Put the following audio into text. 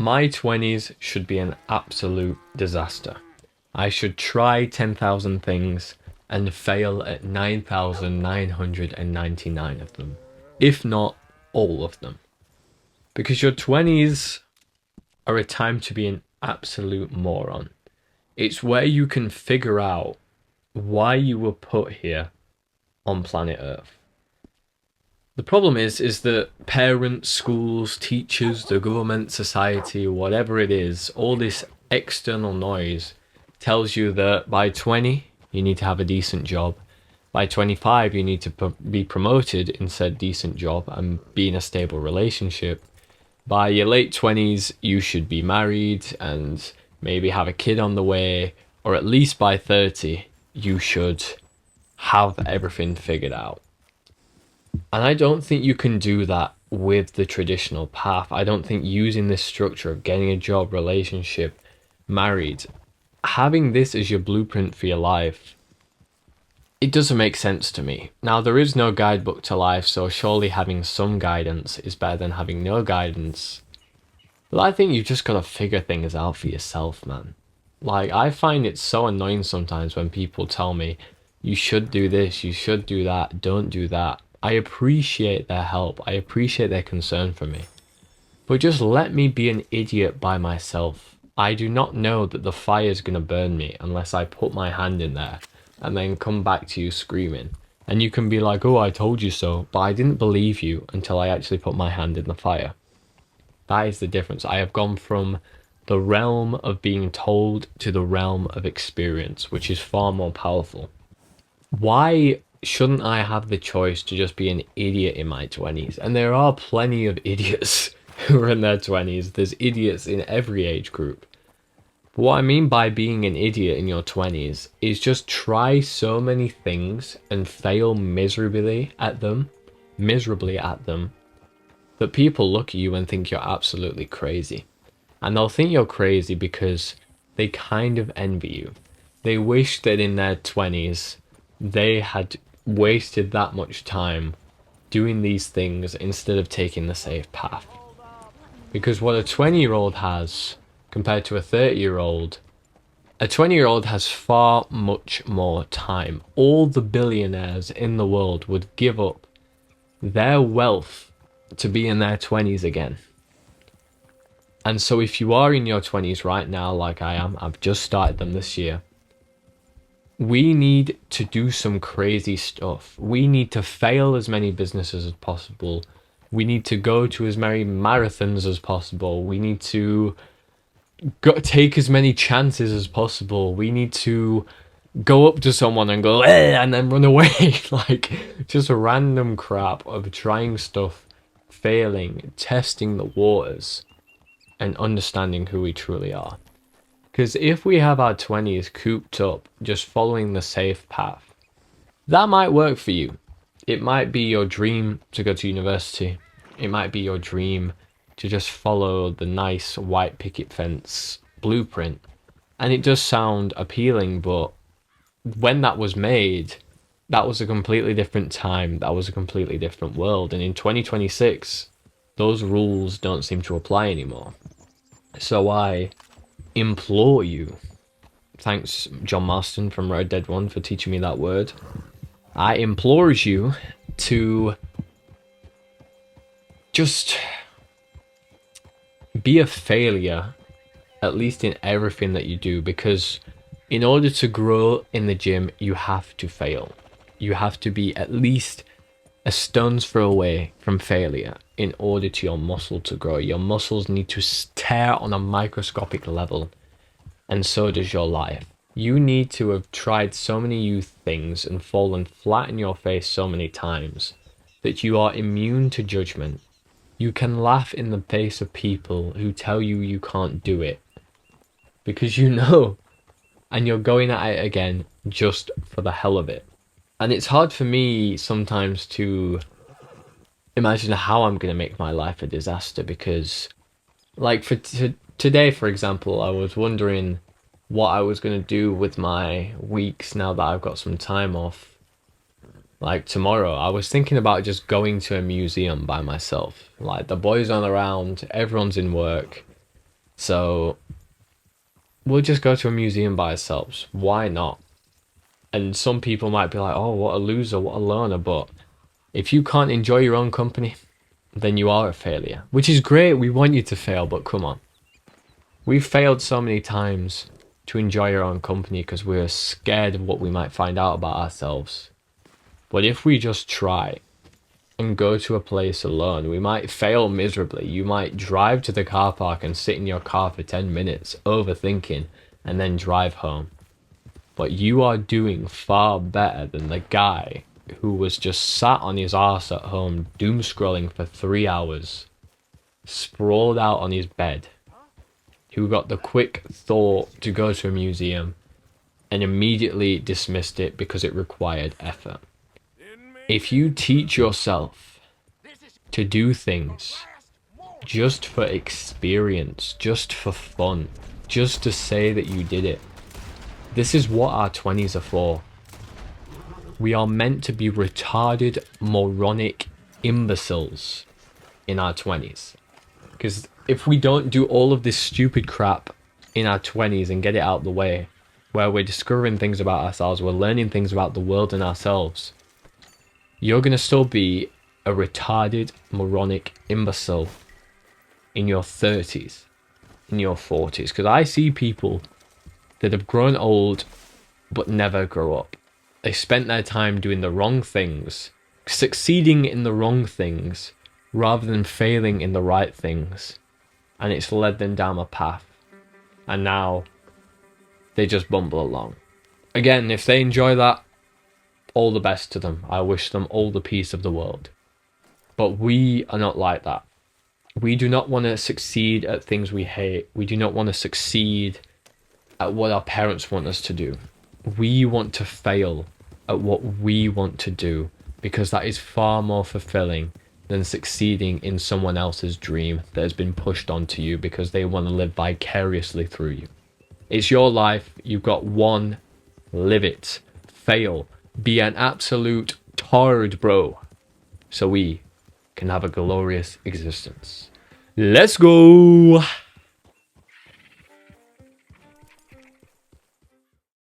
My 20s should be an absolute disaster. I should try 10,000 things and fail at 9,999 of them, if not all of them. Because your 20s are a time to be an absolute moron. It's where you can figure out why you were put here on planet Earth. The problem is that parents, schools, teachers, the government, society, whatever it is, all this external noise tells you that by 20, you need to have a decent job. By 25, you need to be promoted in said decent job and be in a stable relationship. By your late 20s, you should be married and maybe have a kid on the way, or at least by 30, you should have everything figured out. And I don't think you can do that with the traditional path. I don't think using this structure of getting a job, relationship, married, having this as your blueprint for your life, it doesn't make sense to me. Now, there is no guidebook to life, so surely having some guidance is better than having no guidance. But I think you've just got to figure things out for yourself, man. Like, I find it so annoying sometimes when people tell me, you should do this, you should do that, don't do that. I appreciate their help. I appreciate their concern for me. But just let me be an idiot by myself. I do not know that the fire is going to burn me unless I put my hand in there and then come back to you screaming. And you can be like, oh, I told you so. But I didn't believe you until I actually put my hand in the fire. That is the difference. I have gone from the realm of being told to the realm of experience, which is far more powerful. Why shouldn't I have the choice to just be an idiot in my 20s? And there are plenty of idiots who are in their 20s. There's idiots in every age group. But what I mean by being an idiot in your 20s is just try so many things and fail miserably at them, that people look at you and think you're absolutely crazy. And they'll think you're crazy because they kind of envy you. They wish that in their 20s they had wasted that much time doing these things instead of taking the safe path. Because what a 20-year-old has compared to a 30-year-old, a 20-year-old has far much more time. All the billionaires in the world would give up their wealth to be in their 20s again. And so if you are in your 20s right now, like I am, I've just started them this year, we need to do some crazy stuff. We need to fail as many businesses as possible. We need to go to as many marathons as possible. We need to take as many chances as possible. We need to go up to someone and go, eh, and then run away. Like, just random crap of trying stuff, failing, testing the waters, and understanding who we truly are. Because if we have our 20s cooped up, just following the safe path, that might work for you. It might be your dream to go to university. It might be your dream to just follow the nice white picket fence blueprint. And it does sound appealing, but when that was made, that was a completely different time. That was a completely different world. And in 2026, those rules don't seem to apply anymore. So I implore you, thanks John Marston from Red Dead 1 for teaching me that word, I implore you to just be a failure, at least in everything that you do, because in order to grow in the gym, you have to fail. You have to be at least a stone's throw away from failure in order to your muscle to grow. Your muscles need to tear on a microscopic level, and so does your life. You need to have tried so many new things and fallen flat in your face so many times that you are immune to judgment. You can laugh in the face of people who tell you you can't do it because you know, and you're going at it again just for the hell of it. And it's hard for me sometimes to imagine how I'm going to make my life a disaster because, like, for today, for example, I was wondering what I was going to do with my weeks now that I've got some time off. Like tomorrow, I was thinking about just going to a museum by myself. Like, the boys aren't around, everyone's in work. So we'll just go to a museum by ourselves. Why not? And some people might be like, oh, what a loser, what a loner. But if you can't enjoy your own company, then you are a failure. Which is great. We want you to fail, but come on. We've failed so many times to enjoy our own company because we're scared of what we might find out about ourselves. But if we just try and go to a place alone, we might fail miserably. You might drive to the car park and sit in your car for 10 minutes overthinking and then drive home. But you are doing far better than the guy who was just sat on his arse at home doom scrolling for 3 hours, sprawled out on his bed, who got the quick thought to go to a museum and immediately dismissed it because it required effort. If you teach yourself to do things just for experience, just for fun, just to say that you did it, this is what our 20s are for. We are meant to be retarded, moronic imbeciles in our 20s. Because if we don't do all of this stupid crap in our 20s and get it out the way, where we're discovering things about ourselves, we're learning things about the world and ourselves, you're going to still be a retarded, moronic imbecile in your 30s, in your 40s. Because I see people that have grown old but never grow up. They spent their time doing the wrong things, succeeding in the wrong things, rather than failing in the right things. And it's led them down a path. And now they just bumble along. Again, if they enjoy that, all the best to them. I wish them all the peace of the world. But we are not like that. We do not want to succeed at things we hate. We do not want to succeed at what our parents want us to do. We want to fail at what we want to do, because that is far more fulfilling than succeeding in someone else's dream that has been pushed onto you because they want to live vicariously through you. It's your life. You've got one. Live it. Fail. Be an absolute tard, bro, so we can have a glorious existence. Let's go!